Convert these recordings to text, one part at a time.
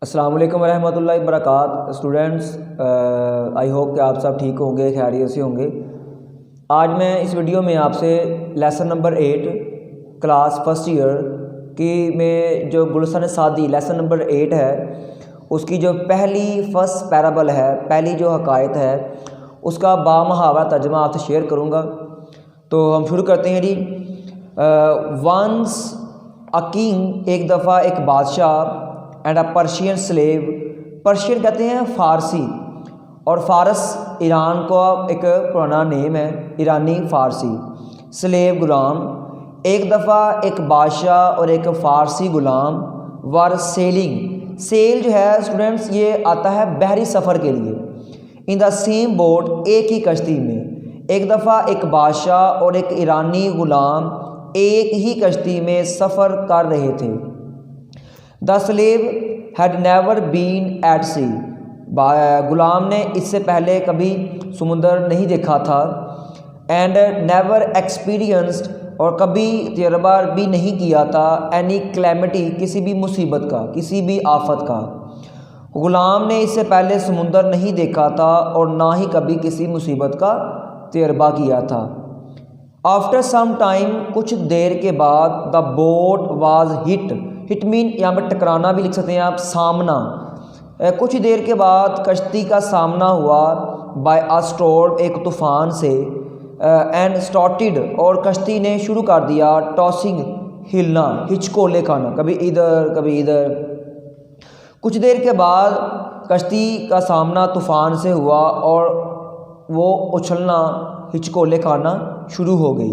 अस्सलाम वालेकुम रहमतुल्लाहि वबरकात स्टूडेंट्स, आई होप कि आप सब ठीक होंगे, खैरियत से होंगे। आज मैं इस वीडियो में आपसे lesson number 8 class first year की में जो गुलशन सादी लेसन नंबर 8 है उसकी जो पहली फर्स्ट पैराबल है, पहली जो हकायत है उसका बामुहावरा तर्जमा आपसे शेयर करूँगा। तो हम शुरू करते हैं जी। वंस अ किंग, एक दफ़ा एक बादशाह, and a Persian slave, Persian कहते हैं फ़ारसी, और फ़ारस ईरान का एक पुराना नेम है, ईरानी फ़ारसी। स्लेव गुलाम, एक दफ़ा एक बादशाह और एक फ़ारसी गुलाम वर सेलिंग, सेल जो है स्टूडेंट्स ये आता है बहरी सफ़र के लिए, इन द सेम बोट, एक ही कश्ती में। एक दफ़ा एक बादशाह और एक ईरानी गुलाम एक ही कश्ती में सफ़र कर रहे थे। The slave had never been at sea, गुलाम ने इससे पहले कभी समुंदर नहीं देखा था। एंड नेवर एक्सपीरियंस्ड, और कभी तजर्बा भी नहीं किया था, एनी क्लैमिटी, किसी भी मुसीबत का, किसी भी आफत का। गुलाम ने इससे पहले समुंदर नहीं देखा था और ना ही कभी किसी मुसीबत का तजर्बा किया था। आफ्टर सम टाइम, कुछ देर के बाद, the boat was hit, hit mean यहाँ पर टकराना भी लिख सकते हैं आप, सामना। कुछ देर के बाद कश्ती का सामना हुआ बाय अ स्टॉर्म, एक तूफ़ान से। एंड स्टार्टेड, और कश्ती ने शुरू कर दिया, टॉसिंग, हिलना, हिचकोले खाना, कभी इधर कभी इधर। कुछ देर के बाद कश्ती का सामना तूफ़ान से हुआ और वो उछलना, हिचकोले खाना शुरू हो गई।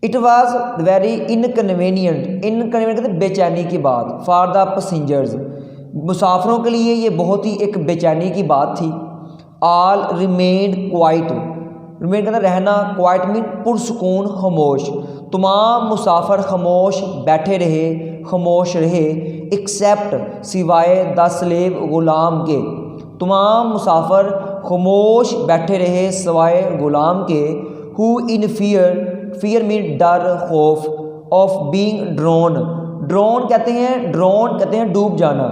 It was very inconvenient, inconvenient कहते बेचैनी की बात, फॉर द पैसेंजर्स, मुसाफिरों के लिए ये बहुत ही एक बेचैनी की बात थी। ऑल रिमेन्ड क्वाइट, रिमेन कहते रहना, क्वाइट मीन पुरसुकून, खामोश, तमाम मुसाफिर खामोश बैठे रहे, खामोश रहे, एक्सेप्ट, सिवाय द स्लेव, गुलाम के। तमाम मुसाफिर खामोश बैठे रहे सिवाय गुलाम के। Who in fear, fear mean डर, खौफ, ऑफ बीइंग ड्रोन, ड्रोन कहते हैं, ड्रोन कहते हैं डूब जाना।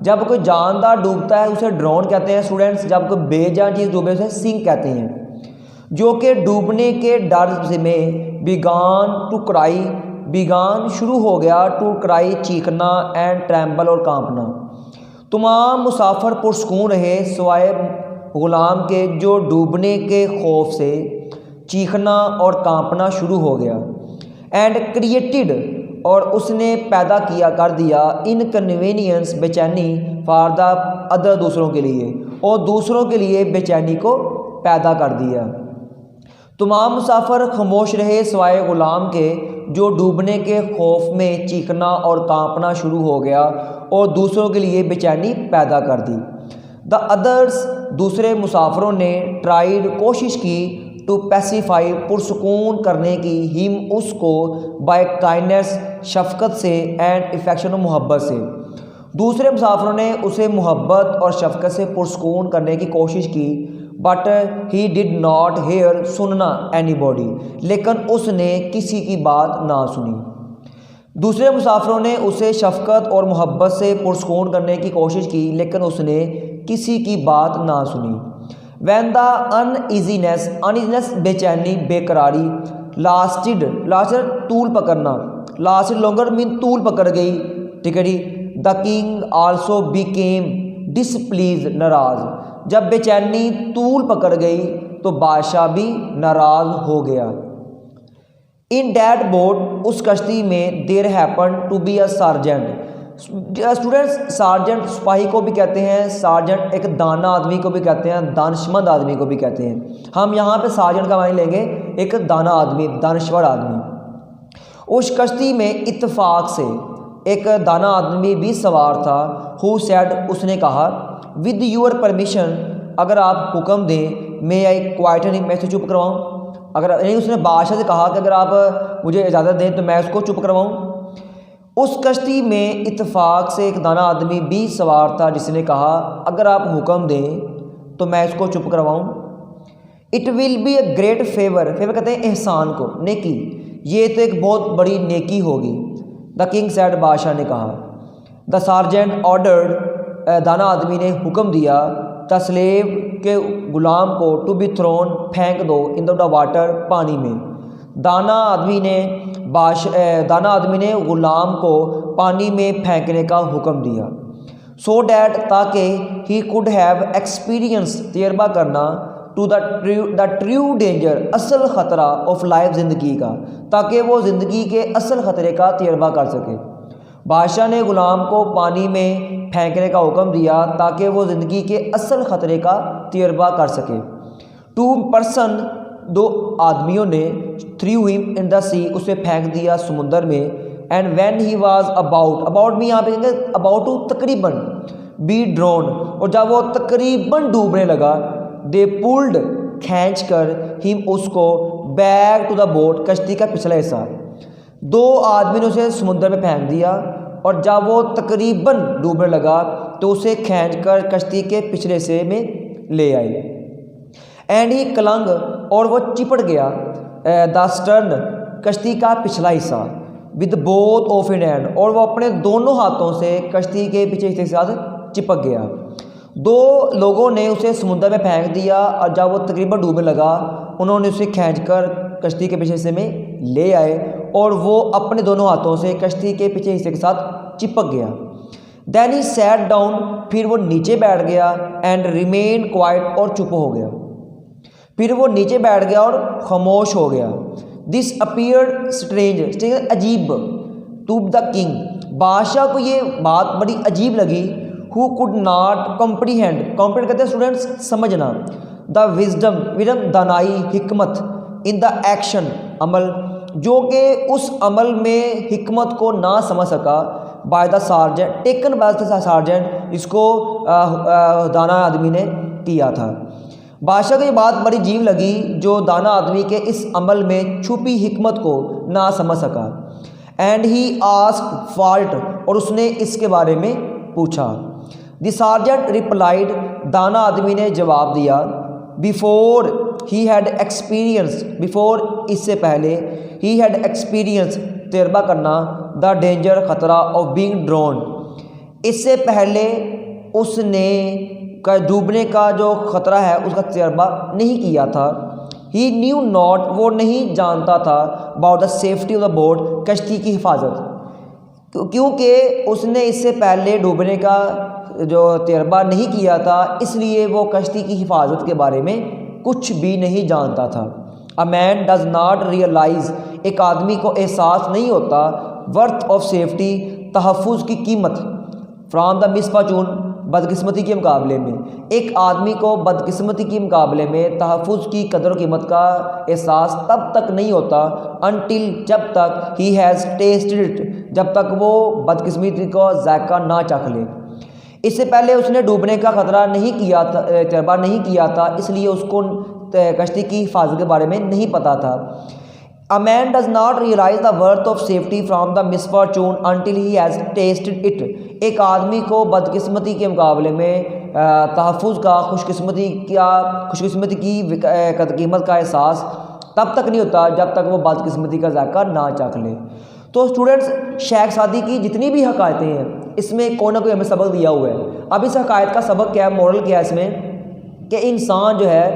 जब कोई जानदार डूबता है उसे ड्रोन कहते हैं स्टूडेंट्स, जब कोई बेजान चीज़ डूबे उसे सिंक कहते हैं। जो कि डूबने के डर में बिगान टू क्राई, बिगान शुरू हो गया, टू क्राई चीखना, एंड ट्रैम्बल और कांपना। तमाम मुसाफिर पुरसकून रहे सिवाय गुलाम के, जो डूबने के खौफ से चीखना और कांपना शुरू हो गया। एंड क्रिएटेड, और उसने पैदा किया, कर दिया, इनकन्वीनियंस, बेचैनी, फॉर द अदर, दूसरों के लिए, और दूसरों के लिए बेचैनी को पैदा कर दिया। तमाम मुसाफिर खामोश रहे सिवाय गुलाम के, जो डूबने के खौफ में चीखना और कांपना शुरू हो गया और दूसरों के लिए बेचैनी पैदा कर दी। द अदर्स, दूसरे मुसाफिरों ने, ट्राइड, कोशिश की, टू पैसिफाई, पुरसुकून करने की, हिम, उसको, बाय काइंडनेस, शफकत से, एंड इफेक्शन, मोहब्बत से। दूसरे मुसाफिरों ने उसे मोहब्बत और शफकत से पुरसुकून करने की कोशिश की, but he did not here, सुनना, एनीबॉडी, लेकिन उसने किसी की बात ना सुनी। दूसरे मुसाफिरों ने उसे शफकत और मोहब्बत से पुरसुकून करने की कोशिश की, लेकिन उसने किसी की बात ना सुनी। वैन द अनईजीनेस, अनईजीनेस बेचैनी, बेकरारी, लास्टिड, लास्टिड तूल पकड़ना, लास्टिड लॉन्गर मीन तूल पकड़ गई, ठीक है जी। The king also became displeased, नाराज, जब बेचैनी तूल पकड़ गई तो बादशाह भी नाराज हो गया। इन डैट बोट, उस कश्ती में, there happen to be a sergeant, students sergeant सिपाही को भी कहते हैं, सार्जेंट एक दाना आदमी को भी कहते हैं, दानिशमंद आदमी को भी कहते हैं। हम यहाँ पे सार्जेंट का मानी लेंगे एक दाना आदमी, दानिश्वर आदमी। उस कश्ती में इत्तेफाक से एक दाना आदमी भी सवार था। हु सेड, उसने कहा, विद यूर परमिशन, अगर आप हुक्म दें, मैं आई क्वाइट, नहीं मैं इसे चुप करवाऊँ, अगर नहीं, उसने बादशाह से कहा कि अगर आप मुझे इजाज़त दें तो मैं उसको चुप करवाऊँ। उस कश्ती में इत्तेफाक से एक दाना आदमी भी सवार था जिसने कहा, अगर आप हुक्म दें तो मैं इसको चुप करवाऊँ। It will be a great favour, favour कहते हैं एहसान को, नेकी, ये तो एक बहुत बड़ी नेकी होगी। द किंग सैड, बादशाह ने कहा। द सार्जेंट ऑर्डर्ड, दाना आदमी ने हुक्म दिया द स्लेव के ग़ुलाम को टू बी थ्रोन, फेंक दो इन द वाटर, पानी में। दाना आदमी ने ग़ुलाम को पानी में फेंकने का हुक्म दिया। सो डैट ताकि ही कुड हैव एक्सपीरियंस, तजर्बा करना, टू द ट्रू डेंजर, असल ख़तरा ऑफ लाइफ, ज़िंदगी का, ताकि वो ज़िंदगी के असल ख़तरे का तजर्बा कर सके। बादशाह ने ग़ुलाम को पानी में फेंकने का हुक्म दिया ताकि वो ज़िंदगी के असल ख़तरे का तजर्बा कर सके। 2 पर्सन, 2 आदमियों ने, थ्रू हिम इन द सी, उसे फेंक दिया समुंदर में। And when he was about भी यहाँ पे कहेंगे अबाउट टू, तकरीबन, बी ड्रोन, और जब वो तकरीबन डूबने लगा, दे पुल्ड, खींच कर, हिम, उसको, बैक टू द बोट, कश्ती का पिछला हिस्सा। 2 आदमी ने उसे समुद्र में फेंक दिया और जब वो तकरीबन डूबने लगा तो उसे खींच कर कश्ती के पिछले हिस्से में ले आए। एंड ही क्लंग, और वो चिपट गया, द स्टर्न, कश्ती का पिछला हिस्सा, with both of in hand, और वो अपने दोनों हाथों से कश्ती के पीछे हिस्से के साथ चिपक गया। 2 लोगों ने उसे समुद्र में फेंक दिया और जब वो तकरीबन डूबने लगा उन्होंने उसे खींचकर कश्ती के पीछे हिस्से में ले आए और वो अपने दोनों हाथों से कश्ती के पीछे हिस्से के साथ चिपक गया। देन ही सैट डाउन, फिर वो नीचे बैठ गया, एंड रिमेन क्वाइट, और चुप हो गया। फिर वो नीचे बैठ गया और खामोश हो गया। दिस अपीयर्ड स्ट्रेंज, अजीब, टू द किंग, बादशाह को ये बात बड़ी अजीब लगी। हु कुड नॉट कॉम्प्रीहेंड कहते हैं स्टूडेंट्स समझना, द विजडम, दानाई, हिकमत, इन द एक्शन, अमल, जो कि उस अमल में हिकमत को ना समझ सका, by the sergeant, taken by the sergeant, इसको दाना आदमी ने किया था। बादशाह को ये बात बड़ी अजीब लगी जो दाना आदमी के इस अमल में छुपी हिकमत को ना समझ सका। एंड ही आस्क्ड फॉल्ट, और उसने इसके बारे में पूछा। द सार्जेंट रिप्लाइड, दाना आदमी ने जवाब दिया, before he had experience, before, इससे पहले, ही हैड एक्सपीरियंस, तजर्बा करना, द डेंजर, खतरा, ऑफ बीइंग ड्रोन, इससे पहले उसने डूबने का जो ख़तरा है उसका तजर्बा नहीं किया था। ही न्यू नॉट, वो नहीं जानता था, about the safety of the boat, कश्ती की हिफाजत, क्योंकि उसने इससे पहले डूबने का जो तजर्बा नहीं किया था, इसलिए वो कश्ती की हिफाजत के बारे में कुछ भी नहीं जानता था। A man does not realise, एक आदमी को एहसास नहीं होता, वर्थ ऑफ सेफ्टी, तहफ़्फ़ुज़ की कीमत, फ्रॉम द मिसफॉर्चून, बदकिस्मती के मुकाबले में, एक आदमी को बदकिस्मती के मुकाबले में तहफ़्फ़ुज़ की कदर व कीमत का एहसास तब तक नहीं होता, अनटिल, जब तक, ही हैज़ टेस्टेड इट, जब तक वो बदकिस्मती को जायका ना चख ले। इससे पहले उसने डूबने का ख़तरा नहीं किया था, तजर्बा नहीं किया था, इसलिए उसको कश्ती की हिफाजत के बारे में नहीं पता था। A man does not realize the worth of safety from the misfortune until he has tasted it. एक आदमी को बदकिस्मती के मुकाबले में तहफ़्फ़ुज़ का, खुशकिस्मती की कीमत का एहसास तब तक नहीं होता जब तक वो बदकिस्मती का जायका ना चख ले। तो स्टूडेंट्स, शेख सादी की जितनी भी हकायतें हैं इसमें कोई ना कोई हमें सबक दिया हुआ है। अब इस हकायत का सबक क्या है, मोरल क्या है इसमें, कि इंसान जो है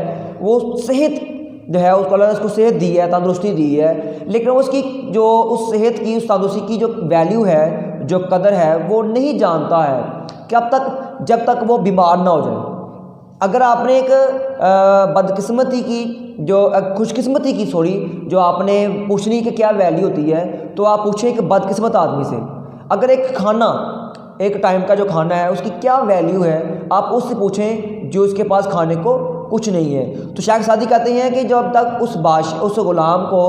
वो सेहत जो है उसको अल्लाह ने उसको सेहत दी है, तंदुरुस्ती दी है, लेकिन उसकी जो उस सेहत की, उस तंदुरुस्ती की जो वैल्यू है, जो कदर है, वो नहीं जानता है जब तक वो बीमार ना हो जाए। अगर आपने एक बदकिस्मती की जो खुशकिस्मती की जो आपने पूछनी कि क्या वैल्यू होती है, तो आप पूछें एक बदकिस्मत आदमी से। अगर एक खाना, एक टाइम का जो खाना है उसकी क्या वैल्यू है, आप उससे पूछें जो इसके पास खाने को कुछ नहीं है। तो शेख सादी कहते हैं कि जब तक उस ग़ुलाम को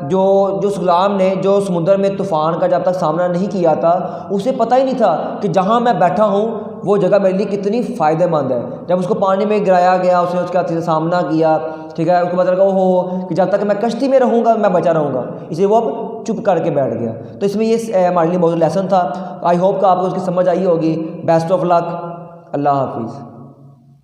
जो उस ग़ुलाम ने जो समुद्र में तूफ़ान का जब तक सामना नहीं किया था, उसे पता ही नहीं था कि जहाँ मैं बैठा हूँ वो जगह मेरे लिए कितनी फ़ायदेमंद है। जब उसको पानी में गिराया गया, उसने उसका सामना किया, ठीक है, उसको पता लगा हो कि जब तक मैं कश्ती में रहूँगा मैं बचा रहूँगा, इसलिए वो अब चुप करके बैठ गया। तो इसमें ये हमारे लिए बहुत लेसन था। आई होप कि आपको उसकी समझ आई होगी। बेस्ट ऑफ लक, अल्लाह हाफिज़।